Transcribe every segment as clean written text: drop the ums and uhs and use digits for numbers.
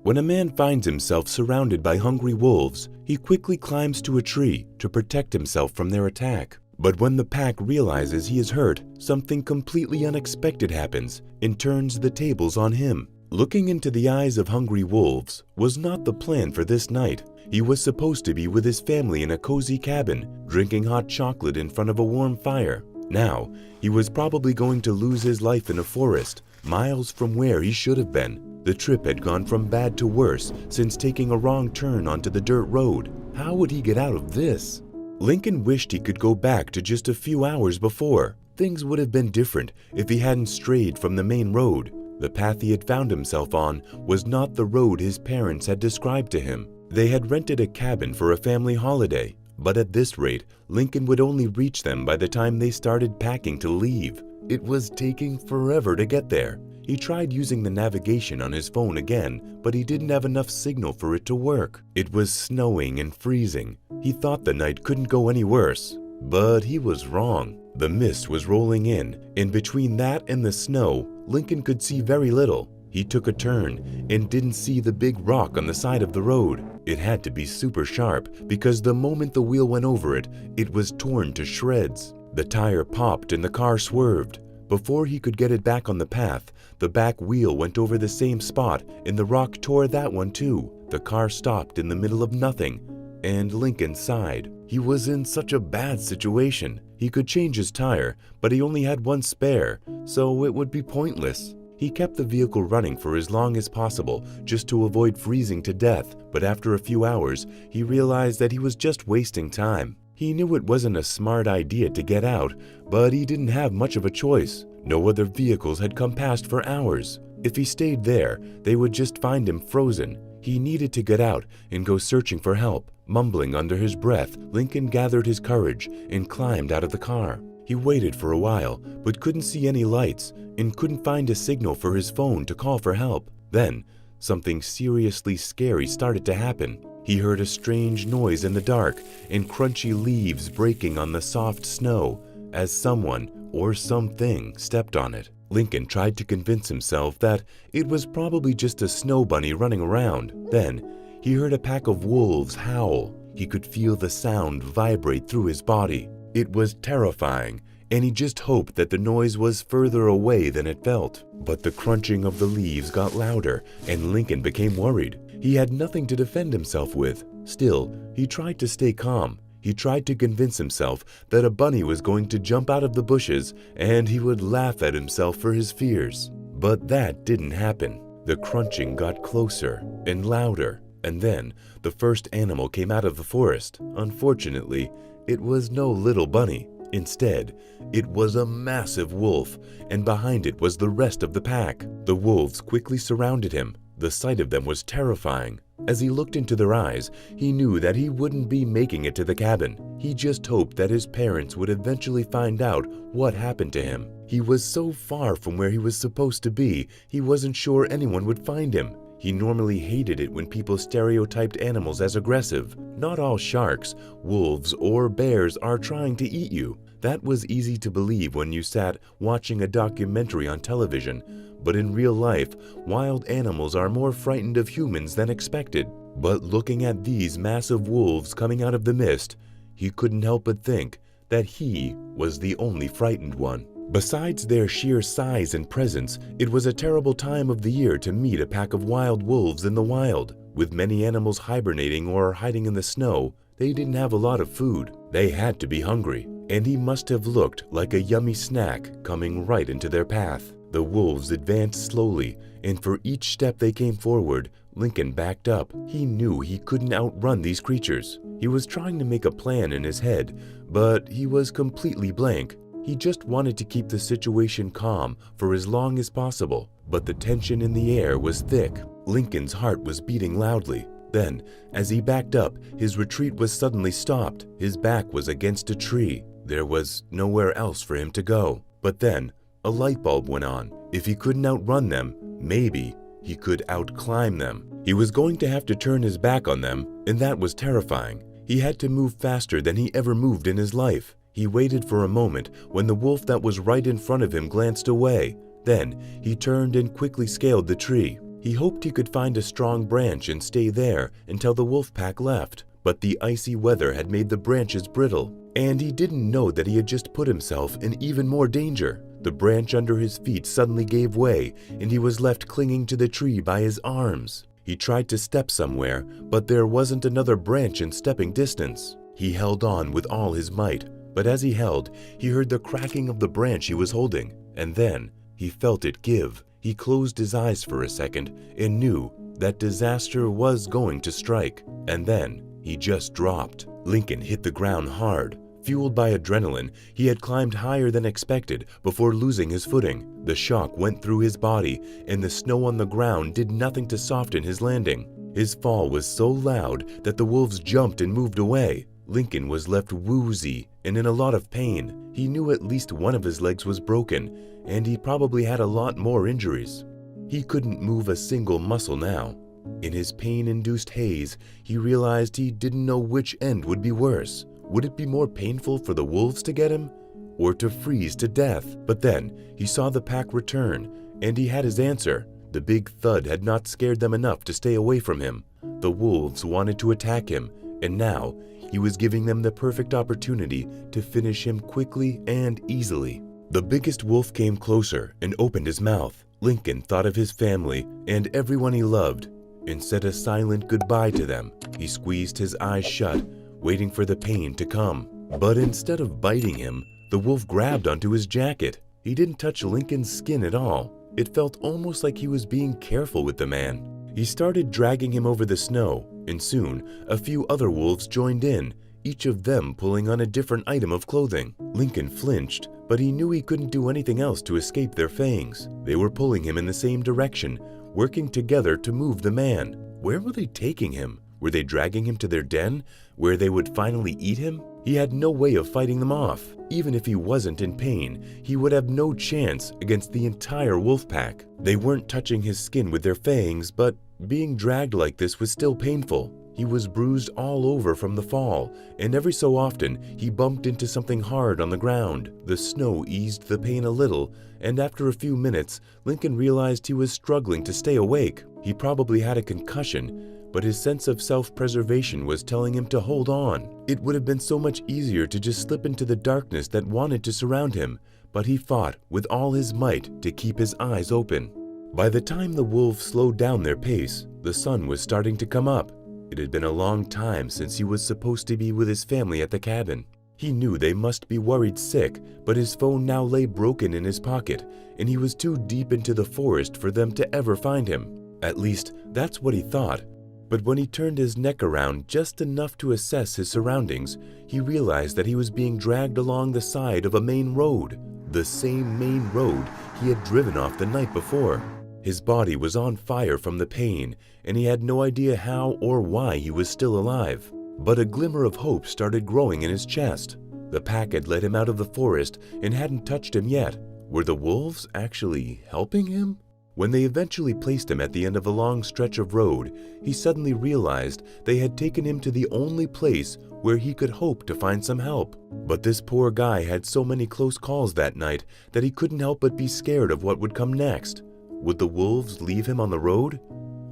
When a man finds himself surrounded by hungry wolves, he quickly climbs to a tree to protect himself from their attack. But when the pack realizes he is hurt, something completely unexpected happens and turns the tables on him. Looking into the eyes of hungry wolves was not the plan for this night. He was supposed to be with his family in a cozy cabin, drinking hot chocolate in front of a warm fire. Now, he was probably going to lose his life in a forest, miles from where he should have been. The trip had gone from bad to worse since taking a wrong turn onto the dirt road. How would he get out of this? Lincoln wished he could go back to just a few hours before. Things would have been different if he hadn't strayed from the main road. The path he had found himself on was not the road his parents had described to him. They had rented a cabin for a family holiday, but at this rate, Lincoln would only reach them by the time they started packing to leave. It was taking forever to get there. He tried using the navigation on his phone again, but he didn't have enough signal for it to work. It was snowing and freezing. He thought the night couldn't go any worse, but he was wrong. The mist was rolling in, and between that and the snow, Lincoln could see very little. He took a turn and didn't see the big rock on the side of the road. It had to be super sharp because the moment the wheel went over it, it was torn to shreds. The tire popped and the car swerved. Before he could get it back on the path, the back wheel went over the same spot and the rock tore that one too. The car stopped in the middle of nothing, and Lincoln sighed. He was in such a bad situation. He could change his tire, but he only had one spare, so it would be pointless. He kept the vehicle running for as long as possible just to avoid freezing to death, but after a few hours, he realized that he was just wasting time. He knew it wasn't a smart idea to get out, but he didn't have much of a choice. No other vehicles had come past for hours. If he stayed there, they would just find him frozen. He needed to get out and go searching for help. Mumbling under his breath, Lincoln gathered his courage and climbed out of the car. He waited for a while, but couldn't see any lights and couldn't find a signal for his phone to call for help. Then, something seriously scary started to happen. He heard a strange noise in the dark and crunchy leaves breaking on the soft snow as someone or something stepped on it. Lincoln tried to convince himself that it was probably just a snow bunny running around. Then, he heard a pack of wolves howl. He could feel the sound vibrate through his body. It was terrifying, and he just hoped that the noise was further away than it felt. But the crunching of the leaves got louder, and Lincoln became worried. He had nothing to defend himself with. Still, he tried to stay calm. He tried to convince himself that a bunny was going to jump out of the bushes and he would laugh at himself for his fears. But that didn't happen. The crunching got closer and louder, and then the first animal came out of the forest. Unfortunately, it was no little bunny. Instead, it was a massive wolf, and behind it was the rest of the pack. The wolves quickly surrounded him. The sight of them was terrifying. As he looked into their eyes, he knew that he wouldn't be making it to the cabin. He just hoped that his parents would eventually find out what happened to him. He was so far from where he was supposed to be, he wasn't sure anyone would find him. He normally hated it when people stereotyped animals as aggressive. Not all sharks, wolves, or bears are trying to eat you. That was easy to believe when you sat watching a documentary on television, but in real life, wild animals are more frightened of humans than expected. But looking at these massive wolves coming out of the mist, he couldn't help but think that he was the only frightened one. Besides their sheer size and presence, it was a terrible time of the year to meet a pack of wild wolves in the wild. With many animals hibernating or hiding in the snow, they didn't have a lot of food. They had to be hungry, and he must have looked like a yummy snack coming right into their path. The wolves advanced slowly, and for each step they came forward, Lincoln backed up. He knew he couldn't outrun these creatures. He was trying to make a plan in his head, but he was completely blank. He just wanted to keep the situation calm for as long as possible, but the tension in the air was thick. Lincoln's heart was beating loudly. Then, as he backed up, his retreat was suddenly stopped. His back was against a tree. There was nowhere else for him to go. But then, a light bulb went on. If he couldn't outrun them, maybe he could outclimb them. He was going to have to turn his back on them, and that was terrifying. He had to move faster than he ever moved in his life. He waited for a moment when the wolf that was right in front of him glanced away. Then he turned and quickly scaled the tree. He hoped he could find a strong branch and stay there until the wolf pack left, but the icy weather had made the branches brittle, and he didn't know that he had just put himself in even more danger. The branch under his feet suddenly gave way, and he was left clinging to the tree by his arms. He tried to step somewhere, but there wasn't another branch in stepping distance. He held on with all his might, but as he held, he heard the cracking of the branch he was holding, and then he felt it give. He closed his eyes for a second and knew that disaster was going to strike, and then he just dropped. Lincoln hit the ground hard. Fueled by adrenaline, he had climbed higher than expected before losing his footing. The shock went through his body, and the snow on the ground did nothing to soften his landing. His fall was so loud that the wolves jumped and moved away. Lincoln was left woozy and in a lot of pain. He knew at least one of his legs was broken, and he probably had a lot more injuries. He couldn't move a single muscle now. In his pain-induced haze, he realized he didn't know which end would be worse. Would it be more painful for the wolves to get him, or to freeze to death? But then he saw the pack return, and he had his answer. The big thud had not scared them enough to stay away from him. The wolves wanted to attack him, and now he was giving them the perfect opportunity to finish him quickly and easily. The biggest wolf came closer and opened his mouth. Lincoln thought of his family and everyone he loved and said a silent goodbye to them. He squeezed his eyes shut, waiting for the pain to come. But instead of biting him, the wolf grabbed onto his jacket. He didn't touch Lincoln's skin at all. It felt almost like he was being careful with the man. He started dragging him over the snow, and soon a few other wolves joined in, each of them pulling on a different item of clothing. Lincoln flinched, but he knew he couldn't do anything else to escape their fangs. They were pulling him in the same direction, working together to move the man. Where were they taking him? Were they dragging him to their den, where they would finally eat him? He had no way of fighting them off. Even if he wasn't in pain, he would have no chance against the entire wolf pack. They weren't touching his skin with their fangs, but being dragged like this was still painful. He was bruised all over from the fall, and every so often he bumped into something hard on the ground. The snow eased the pain a little, and after a few minutes, Lincoln realized he was struggling to stay awake. He probably had a concussion, but his sense of self-preservation was telling him to hold on. It would have been so much easier to just slip into the darkness that wanted to surround him, but he fought with all his might to keep his eyes open. By the time the wolves slowed down their pace, the sun was starting to come up. It had been a long time since he was supposed to be with his family at the cabin. He knew they must be worried sick, but his phone now lay broken in his pocket, and he was too deep into the forest for them to ever find him. At least, that's what he thought. But when he turned his neck around just enough to assess his surroundings, he realized that he was being dragged along the side of a main road, the same main road he had driven off the night before. His body was on fire from the pain, and he had no idea how or why he was still alive. But a glimmer of hope started growing in his chest. The pack had let him out of the forest and hadn't touched him yet. Were the wolves actually helping him? When they eventually placed him at the end of a long stretch of road, he suddenly realized they had taken him to the only place where he could hope to find some help. But this poor guy had so many close calls that night that he couldn't help but be scared of what would come next. Would the wolves leave him on the road?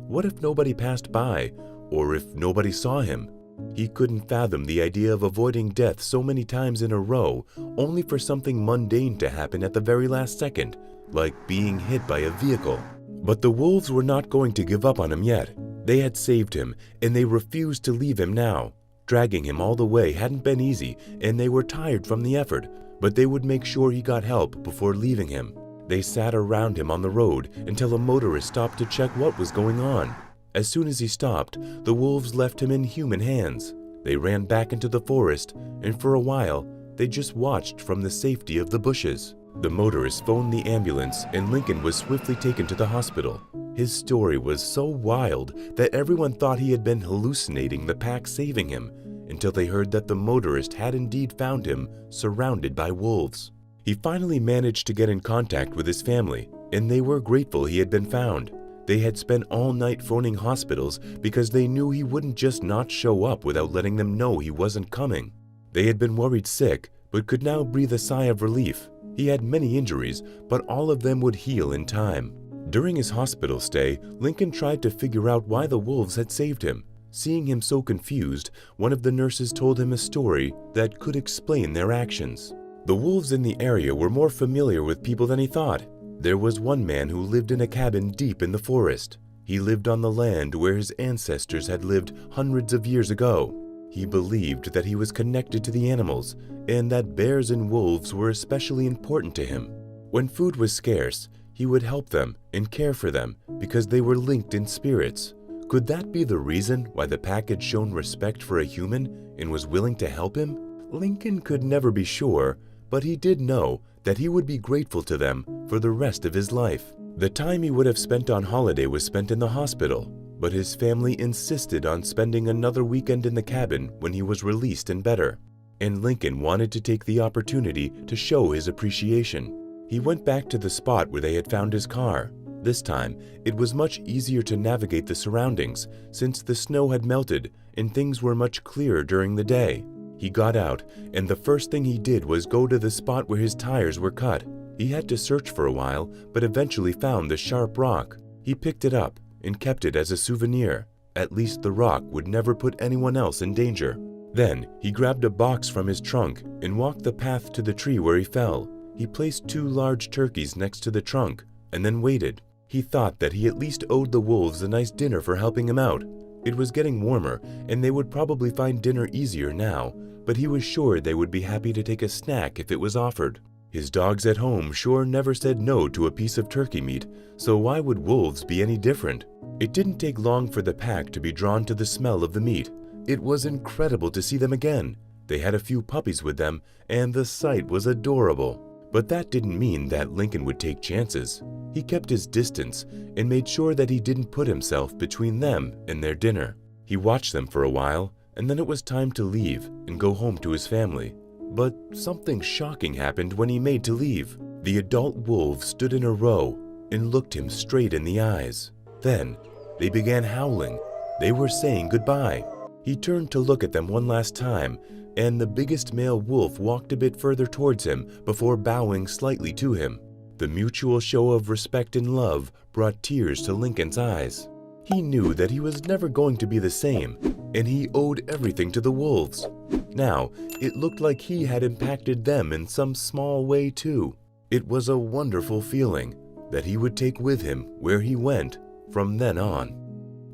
What if nobody passed by, or if nobody saw him? He couldn't fathom the idea of avoiding death so many times in a row, only for something mundane to happen at the very last second, like being hit by a vehicle. But the wolves were not going to give up on him yet. They had saved him, and they refused to leave him now. Dragging him all the way hadn't been easy, and they were tired from the effort, but they would make sure he got help before leaving him. They sat around him on the road until a motorist stopped to check what was going on. As soon as he stopped, the wolves left him in human hands. They ran back into the forest, and for a while, they just watched from the safety of the bushes. The motorist phoned the ambulance, and Lincoln was swiftly taken to the hospital. His story was so wild that everyone thought he had been hallucinating the pack saving him, until they heard that the motorist had indeed found him surrounded by wolves. He finally managed to get in contact with his family, and they were grateful he had been found. They had spent all night phoning hospitals because they knew he wouldn't just not show up without letting them know he wasn't coming. They had been worried sick, but could now breathe a sigh of relief. He had many injuries, but all of them would heal in time. During his hospital stay, Lincoln tried to figure out why the wolves had saved him. Seeing him so confused, one of the nurses told him a story that could explain their actions. The wolves in the area were more familiar with people than he thought. There was one man who lived in a cabin deep in the forest. He lived on the land where his ancestors had lived hundreds of years ago. He believed that he was connected to the animals and that bears and wolves were especially important to him. When food was scarce, he would help them and care for them because they were linked in spirits. Could that be the reason why the pack had shown respect for a human and was willing to help him? Lincoln could never be sure, but he did know that he would be grateful to them for the rest of his life. The time he would have spent on holiday was spent in the hospital, but his family insisted on spending another weekend in the cabin when he was released and better. And Lincoln wanted to take the opportunity to show his appreciation. He went back to the spot where they had found his car. This time, it was much easier to navigate the surroundings since the snow had melted and things were much clearer during the day. He got out, and the first thing he did was go to the spot where his tires were cut. He had to search for a while, but eventually found the sharp rock. He picked it up and kept it as a souvenir. At least the rock would never put anyone else in danger. Then, he grabbed a box from his trunk and walked the path to the tree where he fell. He placed 2 large turkeys next to the trunk and then waited. He thought that he at least owed the wolves a nice dinner for helping him out. It was getting warmer, and they would probably find dinner easier now, but he was sure they would be happy to take a snack if it was offered. His dogs at home sure never said no to a piece of turkey meat, so why would wolves be any different? It didn't take long for the pack to be drawn to the smell of the meat. It was incredible to see them again. They had a few puppies with them, and the sight was adorable. But that didn't mean that Lincoln would take chances. He kept his distance and made sure that he didn't put himself between them and their dinner. He watched them for a while, and then it was time to leave and go home to his family. But something shocking happened when he made to leave. The adult wolves stood in a row and looked him straight in the eyes. Then they began howling. They were saying goodbye. He turned to look at them one last time, and the biggest male wolf walked a bit further towards him before bowing slightly to him. The mutual show of respect and love brought tears to Lincoln's eyes. He knew that he was never going to be the same, and he owed everything to the wolves. Now, it looked like he had impacted them in some small way too. It was a wonderful feeling that he would take with him where he went from then on.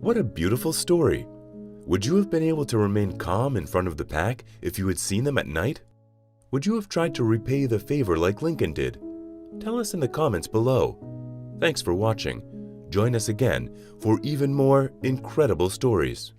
What a beautiful story! Would you have been able to remain calm in front of the pack if you had seen them at night? Would you have tried to repay the favor like Lincoln did? Tell us in the comments below. Thanks for watching. Join us again for even more incredible stories.